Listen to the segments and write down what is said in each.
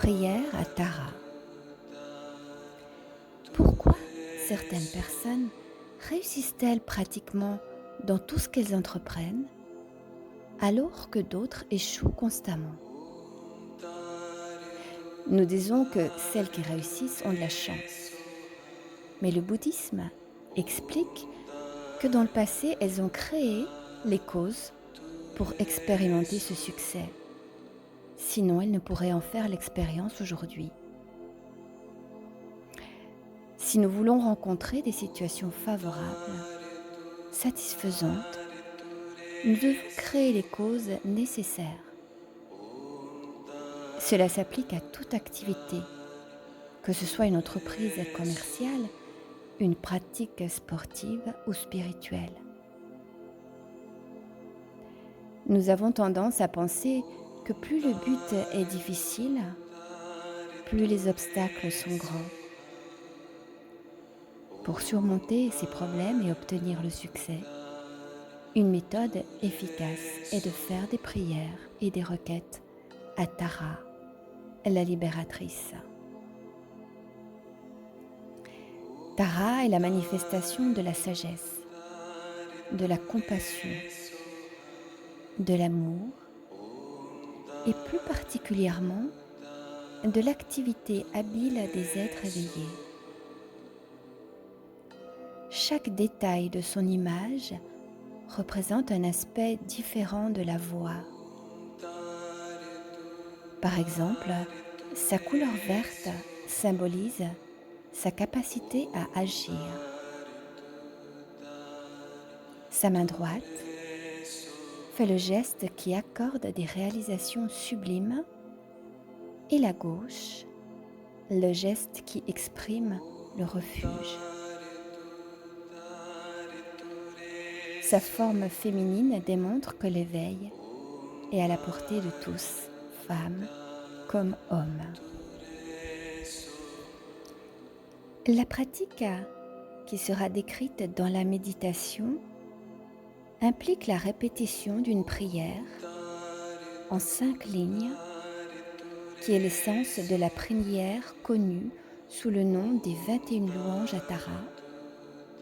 Prière à Tara. Pourquoi certaines personnes réussissent-elles pratiquement dans tout ce qu'elles entreprennent, alors que d'autres échouent constamment? Nous disons que celles qui réussissent ont de la chance, mais le bouddhisme explique que dans le passé, elles ont créé les causes pour expérimenter ce succès. Sinon, elles ne pourraient en faire l'expérience aujourd'hui. Si nous voulons rencontrer des situations favorables, satisfaisantes, nous devons créer les causes nécessaires. Cela s'applique à toute activité, que ce soit une entreprise commerciale, une pratique sportive ou spirituelle. Nous avons tendance à penser que plus le but est difficile, plus les obstacles sont grands. Pour surmonter ces problèmes et obtenir le succès, une méthode efficace est de faire des prières et des requêtes à Tara, la libératrice. Tara est la manifestation de la sagesse, de la compassion, de l'amour et plus particulièrement de l'activité habile des êtres éveillés. Chaque détail de son image représente un aspect différent de la voix. Par exemple, sa couleur verte symbolise sa capacité à agir. Sa main droite fait le geste qui accorde des réalisations sublimes et la gauche, le geste qui exprime le refuge. Sa forme féminine démontre que l'éveil est à la portée de tous, femmes comme hommes. La pratique qui sera décrite dans la méditation implique la répétition d'une prière en 5 lignes qui est l'essence de la prière connue sous le nom des 21 louanges à Tara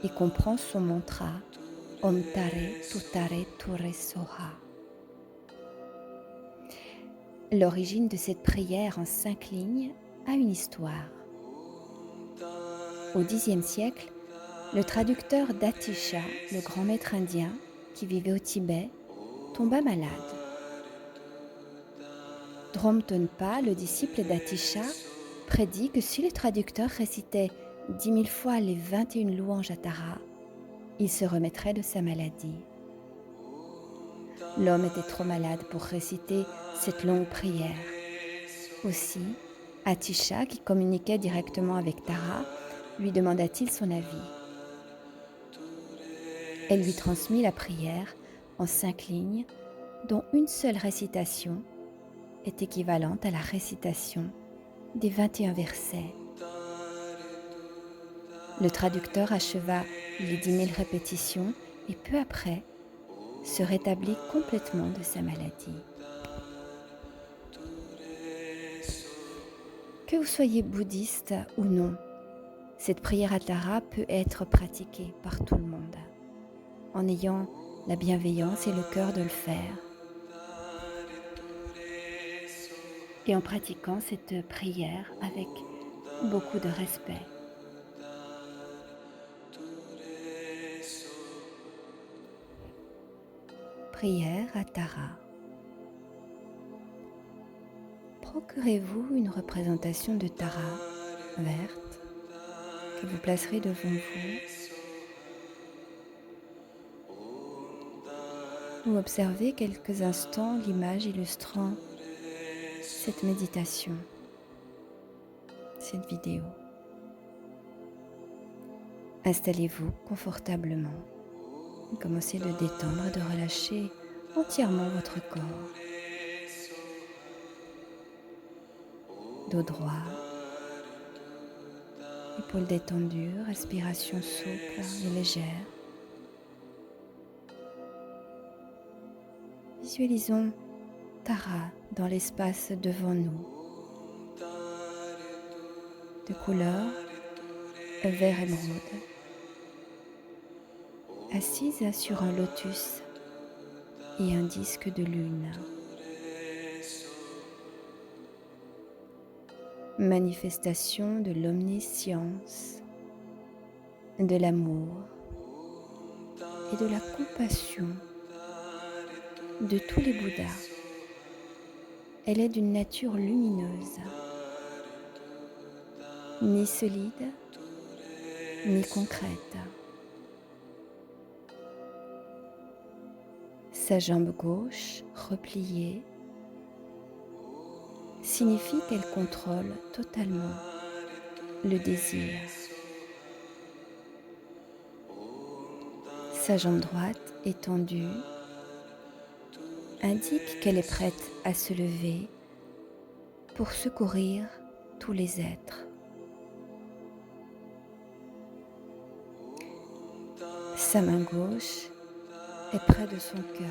et comprend son mantra Om Tare Tutare Ture Soha. L'origine de cette prière en 5 lignes a une histoire. Au Xe siècle, le traducteur d'Atisha, le grand maître indien qui vivait au Tibet, tomba malade. Dromtonpa, le disciple d'Atisha, prédit que si le traducteur récitait 10 000 fois les 21 louanges à Tara, il se remettrait de sa maladie. L'homme était trop malade pour réciter cette longue prière. Aussi, Atisha, qui communiquait directement avec Tara, lui demanda-t-il son avis. Elle lui transmit la prière en 5 lignes, dont une seule récitation est équivalente à la récitation des 21 versets. Le traducteur acheva les 10 000 répétitions et peu après se rétablit complètement de sa maladie. Que vous soyez bouddhiste ou non, cette prière à Tara peut être pratiquée par tout le monde, en ayant la bienveillance et le cœur de le faire, et en pratiquant cette prière avec beaucoup de respect. Prière à Tara. Procurez-vous une représentation de Tara verte que vous placerez devant vous ou observez quelques instants l'image illustrant cette méditation, cette vidéo. Installez-vous confortablement. Commencez de détendre et de relâcher entièrement votre corps. Dos droit, épaules détendues, respiration souple et légère. Visualisons Tara dans l'espace devant nous. de couleur vert émeraude, assise sur un lotus et un disque de lune. Manifestation de l'omniscience, de l'amour et de la compassion de tous les Bouddhas. Elle est d'une nature lumineuse, ni solide, ni concrète. Sa jambe gauche, repliée, signifie qu'elle contrôle totalement le désir. Sa jambe droite, étendue, indique qu'elle est prête à se lever pour secourir tous les êtres. Sa main gauche est près de son cœur,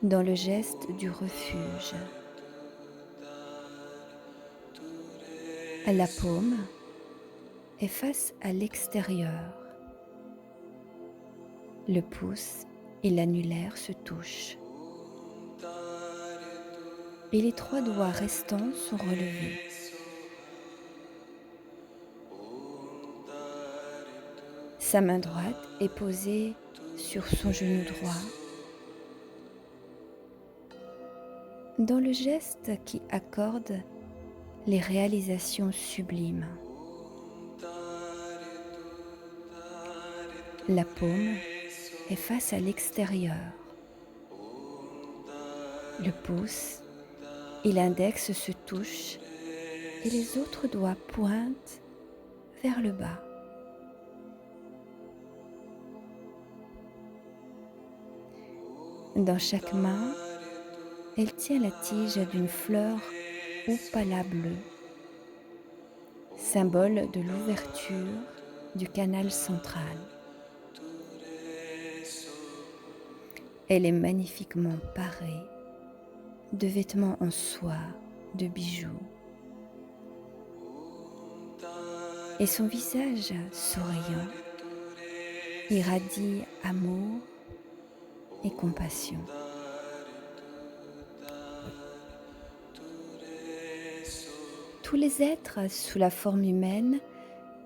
dans le geste du refuge. La paume est face à l'extérieur. Le pouce et l'annulaire se touchent. Et les 3 doigts restants sont relevés. Sa main droite est posée sur son genou droit, dans le geste qui accorde les réalisations sublimes. La paume est face à l'extérieur. Le pouce et l'index se touchent et les autres doigts pointent vers le bas. Dans chaque main, elle tient la tige d'une fleur Upala bleue, symbole de l'ouverture du canal central. Elle est magnifiquement parée de vêtements en soie, de bijoux. Et son visage souriant irradie amour et compassion. Tous les êtres sous la forme humaine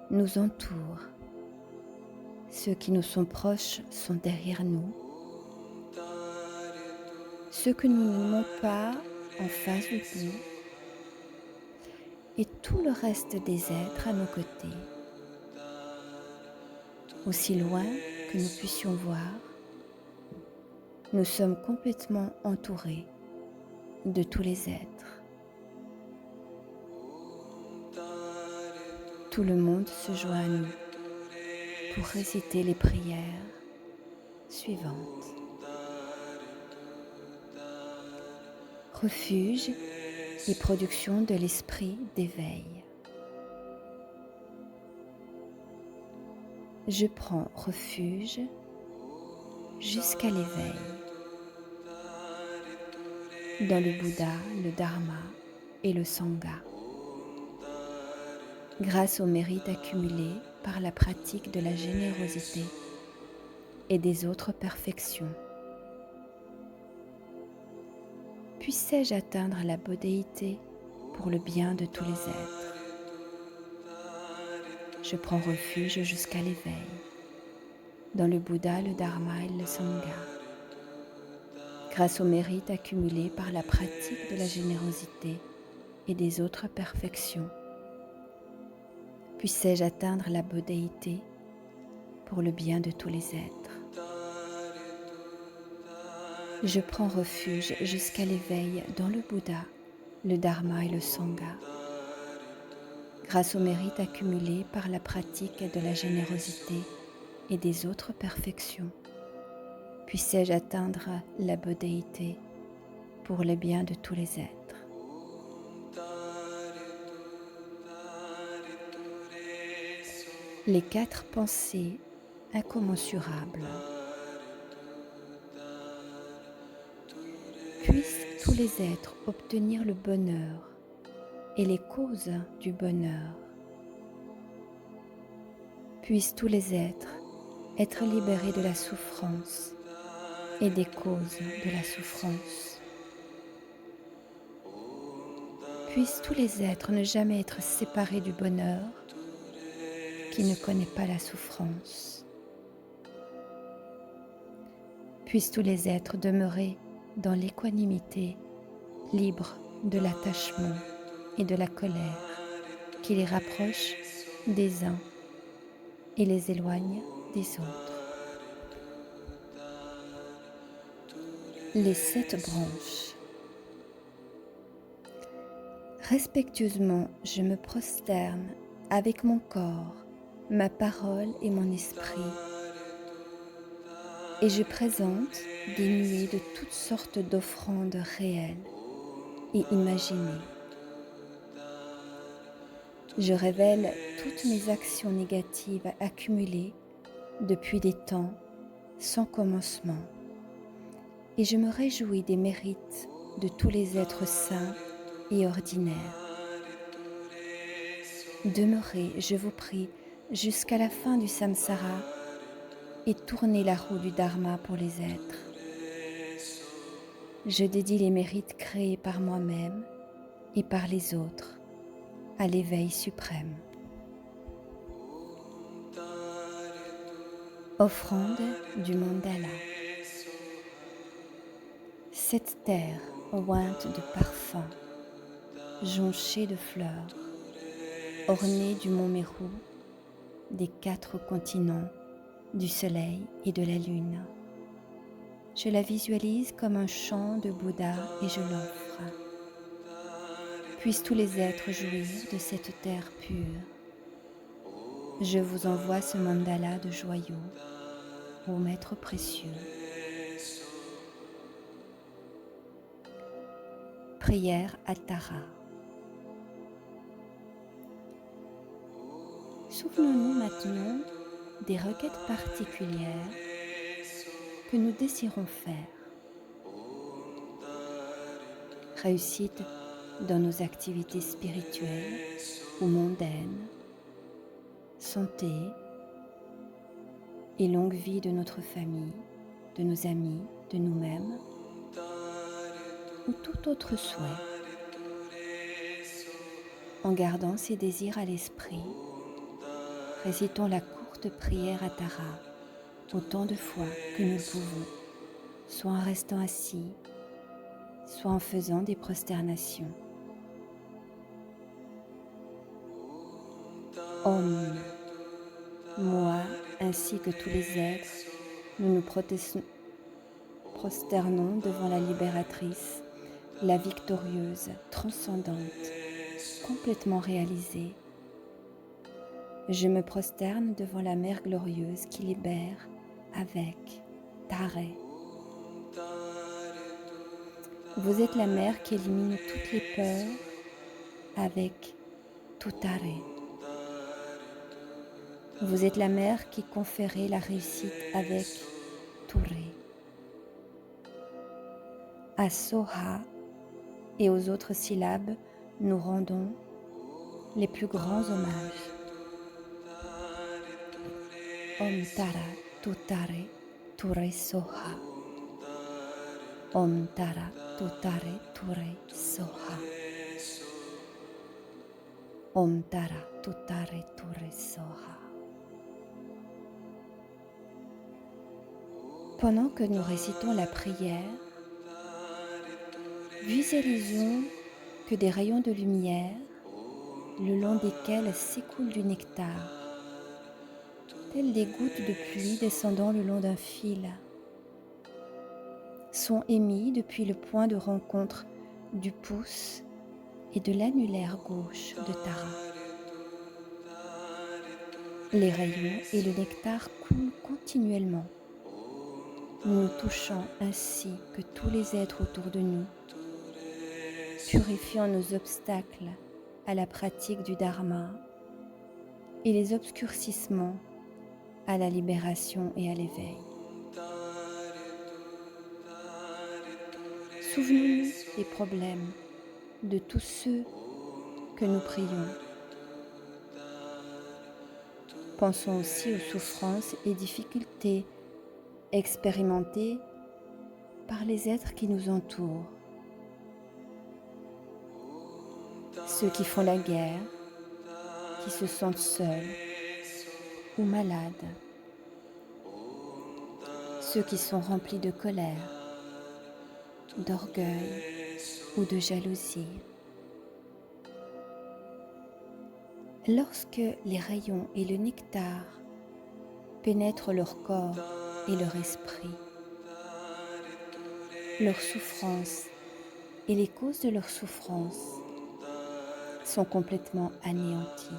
nous entourent. Ceux qui nous sont proches sont derrière nous. Ceux que nous n'aimons pas en face de nous. Et tout le reste des êtres à nos côtés. Aussi loin que nous puissions voir, nous sommes complètement entourés de tous les êtres. Tout le monde se joint à nous pour réciter les prières suivantes. Refuge et production de l'esprit d'éveil. Je prends refuge jusqu'à l'éveil dans le Bouddha, le Dharma et le Sangha. Grâce au mérite accumulé par la pratique de la générosité et des autres perfections. Puissais-je atteindre la bodhéité pour le bien de tous les êtres. Je prends refuge jusqu'à l'éveil dans le Bouddha, le Dharma et le Sangha. Grâce au mérite accumulé par la pratique de la générosité et des autres perfections, puissais-je atteindre la bodhéité pour le bien de tous les êtres. Je prends refuge jusqu'à l'éveil dans le Bouddha, le Dharma et le Sangha. Grâce au mérite accumulé par la pratique de la générosité et des autres perfections, puissais-je atteindre la bodhéité pour le bien de tous les êtres. Les 4 pensées incommensurables. Puissent tous les êtres obtenir le bonheur et les causes du bonheur. Puissent tous les êtres être libérés de la souffrance et des causes de la souffrance. Puissent tous les êtres ne jamais être séparés du bonheur qui ne connaît pas la souffrance. Puissent tous les êtres demeurer dans l'équanimité, libres de l'attachement et de la colère qui les rapproche des uns et les éloigne des autres. Les 7 branches. Respectueusement, je me prosterne avec mon corps, ma parole et mon esprit, et je présente des nuées de toutes sortes d'offrandes réelles et imaginées. Je révèle toutes mes actions négatives accumulées depuis des temps sans commencement, et je me réjouis des mérites de tous les êtres saints et ordinaires. Demeurez, je vous prie, jusqu'à la fin du samsara et tournez la roue du dharma pour les êtres. Je dédie les mérites créés par moi-même et par les autres à l'éveil suprême. Offrande du mandala. Cette terre ointe de parfums, jonchée de fleurs, ornée du mont Méru, des 4 continents, du soleil et de la lune. Je la visualise comme un champ de Bouddha et je l'offre. Puissent tous les êtres jouir de cette terre pure. Je vous envoie ce mandala de joyaux, ô maître précieux. Prière à Tara. Souvenons-nous maintenant des requêtes particulières que nous désirons faire. Réussite dans nos activités spirituelles ou mondaines, santé et longue vie de notre famille, de nos amis, de nous-mêmes ou tout autre souhait. En gardant ces désirs à l'esprit, récitons la courte prière à Tara autant de fois que nous le pouvons, soit en restant assis, soit en faisant des prosternations. Om. Moi, ainsi que tous les êtres, nous nous prosternons devant la libératrice, la victorieuse, transcendante, complètement réalisée. Je me prosterne devant la Mère glorieuse qui libère avec Tare. Vous êtes la Mère qui élimine toutes les peurs avec Tutare. Vous êtes la Mère qui conférait la réussite avec Ture. À Soha et aux autres syllabes, nous rendons les plus grands hommages. Om Tara Tutare Ture Soha. Om Tara Tutare Ture Soha. Om Tara Tutare Ture Soha. Pendant que nous récitons la prière, visualisons que des rayons de lumière, le long desquels s'écoule du nectar, telles des gouttes de pluie descendant le long d'un fil, sont émis depuis le point de rencontre du pouce et de l'annulaire gauche de Tara. Les rayons et le nectar coulent continuellement, nous nous touchant ainsi que tous les êtres autour de nous, purifiant nos obstacles à la pratique du Dharma et les obscurcissements à la libération et à l'éveil. Souvenons-nous des problèmes de tous ceux que nous prions. Pensons aussi aux souffrances et difficultés expérimentées par les êtres qui nous entourent, ceux qui font la guerre, qui se sentent seuls ou malades, ceux qui sont remplis de colère, d'orgueil ou de jalousie. Lorsque les rayons et le nectar pénètrent leur corps et leur esprit, leurs souffrances et les causes de leurs souffrances sont complètement anéanties.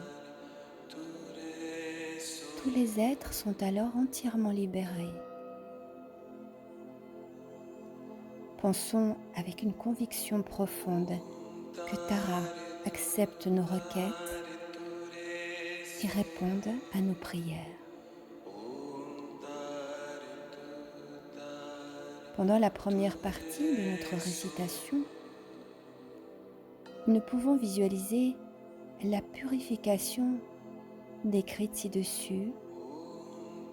Tous les êtres sont alors entièrement libérés. Pensons avec une conviction profonde que Tara accepte nos requêtes et réponde à nos prières. Pendant la première partie de notre récitation, nous pouvons visualiser la purification décrite ci-dessus.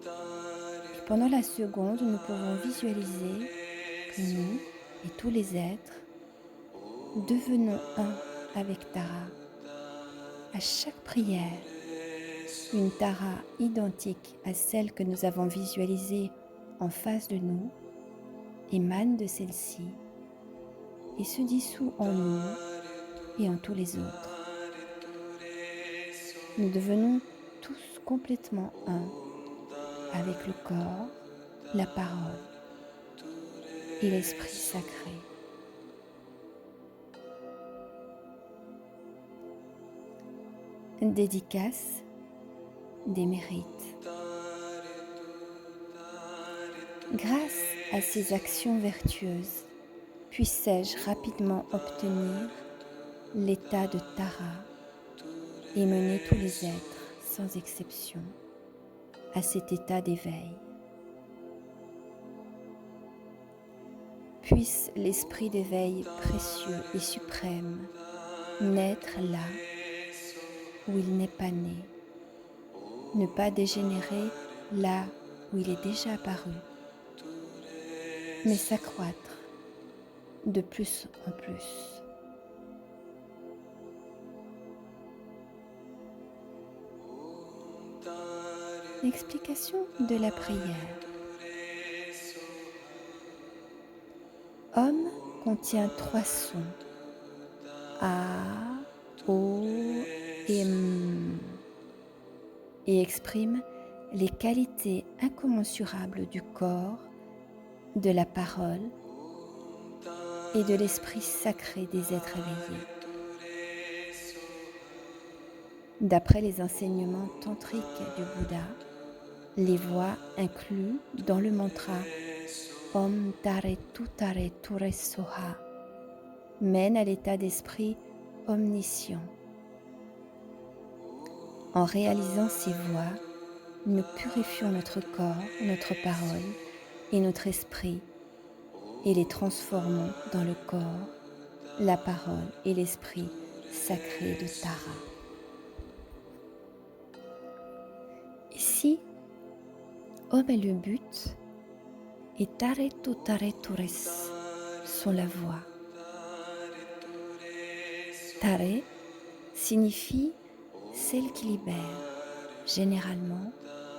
Et pendant la seconde, nous pouvons visualiser que nous et tous les êtres devenons un avec Tara. À chaque prière, une Tara identique à celle que nous avons visualisée en face de nous émane de celle-ci et se dissout en nous et en tous les autres. Nous devenons tous complètement un avec le corps, la parole et l'esprit sacré. Dédicace des mérites. Grâce à ces actions vertueuses, puissais-je rapidement obtenir l'état de Tara et mener tous les êtres, sans exception, à cet état d'éveil. Puisse l'esprit d'éveil précieux et suprême naître là où il n'est pas né, ne pas dégénérer là où il est déjà apparu, mais s'accroître de plus en plus. L'explication de la prière. Om contient 3 sons, A, O et M, et exprime les qualités incommensurables du corps, de la parole et de l'esprit sacré des êtres éveillés. D'après les enseignements tantriques du Bouddha, les voix incluses dans le mantra Om Tare Tu Tare Ture Soha mènent à l'état d'esprit omniscient. En réalisant ces voix, nous purifions notre corps, notre parole et notre esprit et les transformons dans le corps, la parole et l'esprit sacré de Tara. Ici, Om est le but et Tare Tu Tare Tures sont la voie. Tare signifie celle qui libère. Généralement,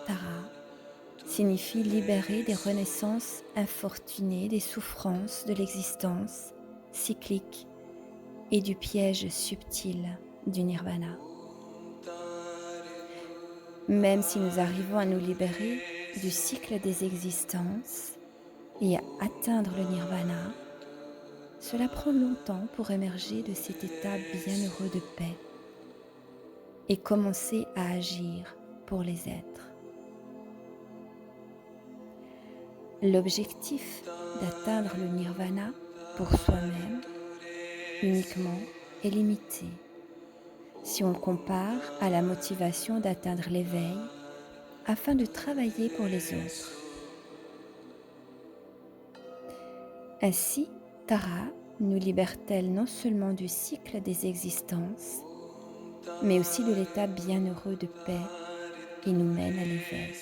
Tara signifie libérer des renaissances infortunées, des souffrances de l'existence cyclique et du piège subtil du nirvana. Même si nous arrivons à nous libérer du cycle des existences et à atteindre le nirvana, cela prend longtemps pour émerger de cet état bienheureux de paix et commencer à agir pour les êtres. L'objectif d'atteindre le nirvana pour soi-même uniquement est limité si on le compare à la motivation d'atteindre l'éveil afin de travailler pour les autres. Ainsi, Tara nous libère-t-elle non seulement du cycle des existences, mais aussi de l'état bienheureux de paix qui nous mène à l'éveil.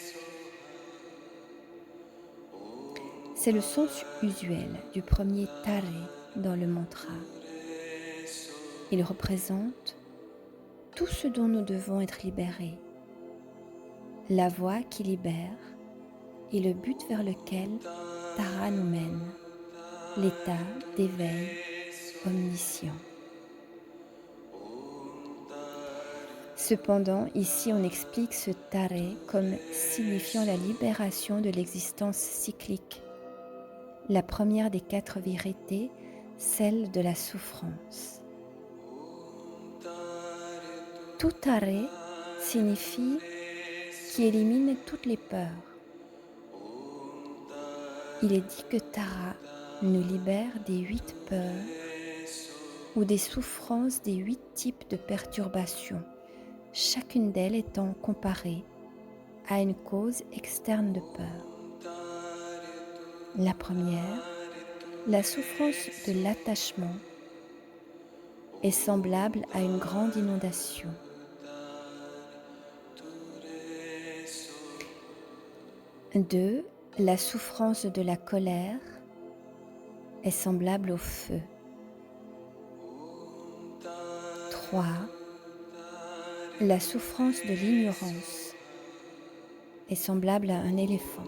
C'est le sens usuel du premier tare dans le mantra. Il représente tout ce dont nous devons être libérés, la voie qui libère et le but vers lequel Tara nous mène, l'état d'éveil omniscient. Cependant, ici on explique ce tare comme signifiant la libération de l'existence cyclique, la première des 4 vérités, celle de la souffrance. Tout tare signifie qui élimine toutes les peurs. Il est dit que Tara nous libère des 8 peurs ou des souffrances des 8 types de perturbations, chacune d'elles étant comparée à une cause externe de peur. La première, la souffrance de l'attachement, est semblable à une grande inondation. Deux, la souffrance de la colère est semblable au feu. 3. La souffrance de l'ignorance est semblable à un éléphant.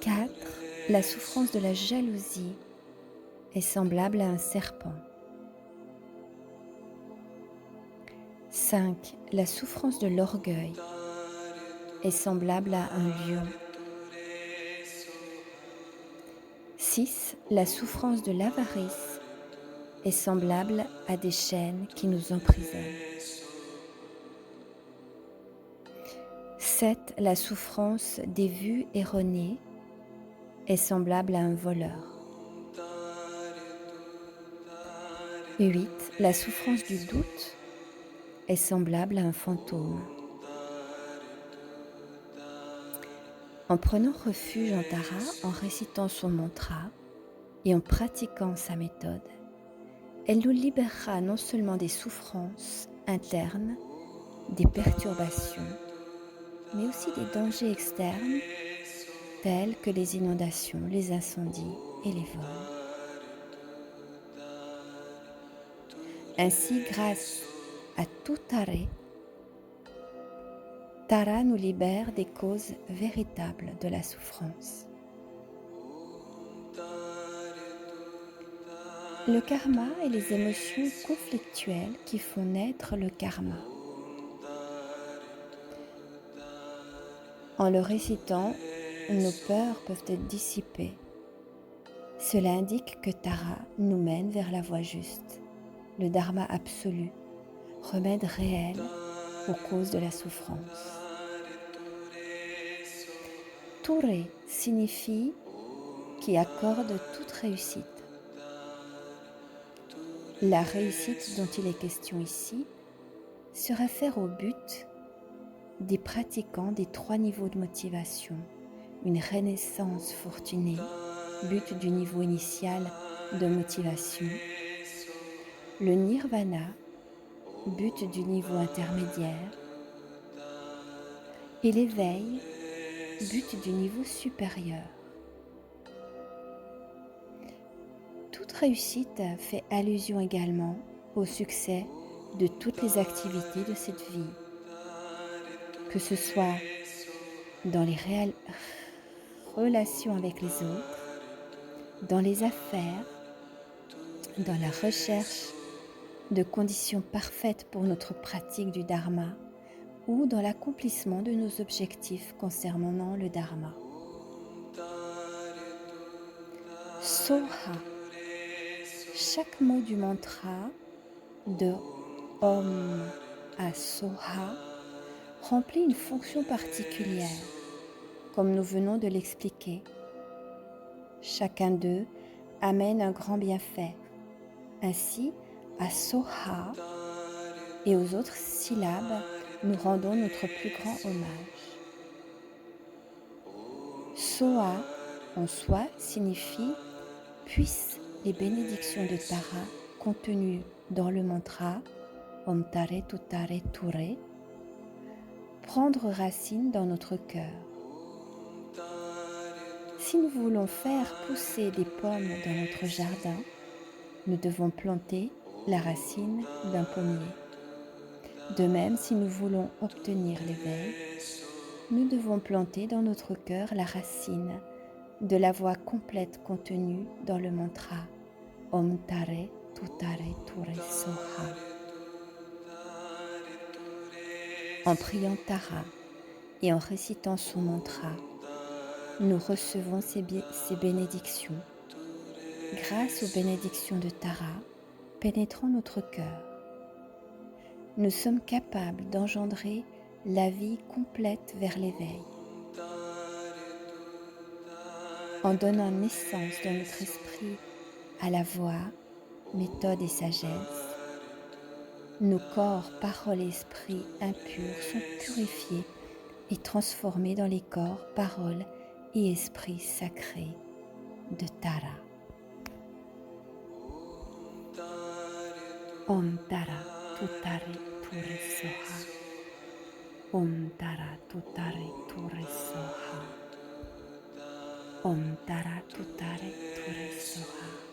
4. La souffrance de la jalousie est semblable à un serpent. 5. La souffrance de l'orgueil est semblable à un lion. 6. La souffrance de l'avarice est semblable à des chaînes qui nous emprisonnent. 7. La souffrance des vues erronées est semblable à un voleur. 8. La souffrance du doute est semblable à un fantôme. En prenant refuge en Tara, en récitant son mantra et en pratiquant sa méthode, elle nous libérera non seulement des souffrances internes, des perturbations, mais aussi des dangers externes tels que les inondations, les incendies et les vols. Ainsi, grâce à tout Tare, Tara nous libère des causes véritables de la souffrance. Le karma et les émotions conflictuelles qui font naître le karma. En le récitant, nos peurs peuvent être dissipées. Cela indique que Tara nous mène vers la voie juste, le dharma absolu, remède réel aux causes de la souffrance. Ture signifie qui accorde toute réussite. La réussite dont il est question ici se réfère au but des pratiquants des 3 niveaux de motivation, une renaissance fortunée, but du niveau initial de motivation, le nirvana, but du niveau intermédiaire, et l'éveil, but du niveau supérieur. Toute réussite fait allusion également au succès de toutes les activités de cette vie, que ce soit dans les réelles relations avec les autres, dans les affaires, dans la recherche de conditions parfaites pour notre pratique du dharma ou dans l'accomplissement de nos objectifs concernant le dharma. Soha. Chaque mot du mantra de Om à Soha remplit une fonction particulière, comme nous venons de l'expliquer. Chacun d'eux amène un grand bienfait. Ainsi, à Soha et aux autres syllabes, nous rendons notre plus grand hommage. Soha en soi signifie « puissent les bénédictions de Tara contenue dans le mantra Om Tare Tutare Ture prendre racine dans notre cœur. Si nous voulons faire pousser des pommes dans notre jardin, nous devons planter la racine d'un pommier. De même, si nous voulons obtenir l'éveil, nous devons planter dans notre cœur la racine de la voix complète contenue dans le mantra Om Tare Tutare Ture Soha. En priant Tara et en récitant son mantra, nous recevons ces bénédictions. Grâce aux bénédictions de Tara pénétrant notre cœur, nous sommes capables d'engendrer la vie complète vers l'éveil. En donnant naissance dans notre esprit à la voix, méthode et sagesse, nos corps, paroles et esprits impurs sont purifiés et transformés dans les corps, paroles et esprits sacrés de Tara. Om Tara Tutare Ture Soha. Om Tara Tutare Ture Soha. Om Tara Tutare Ture Soha.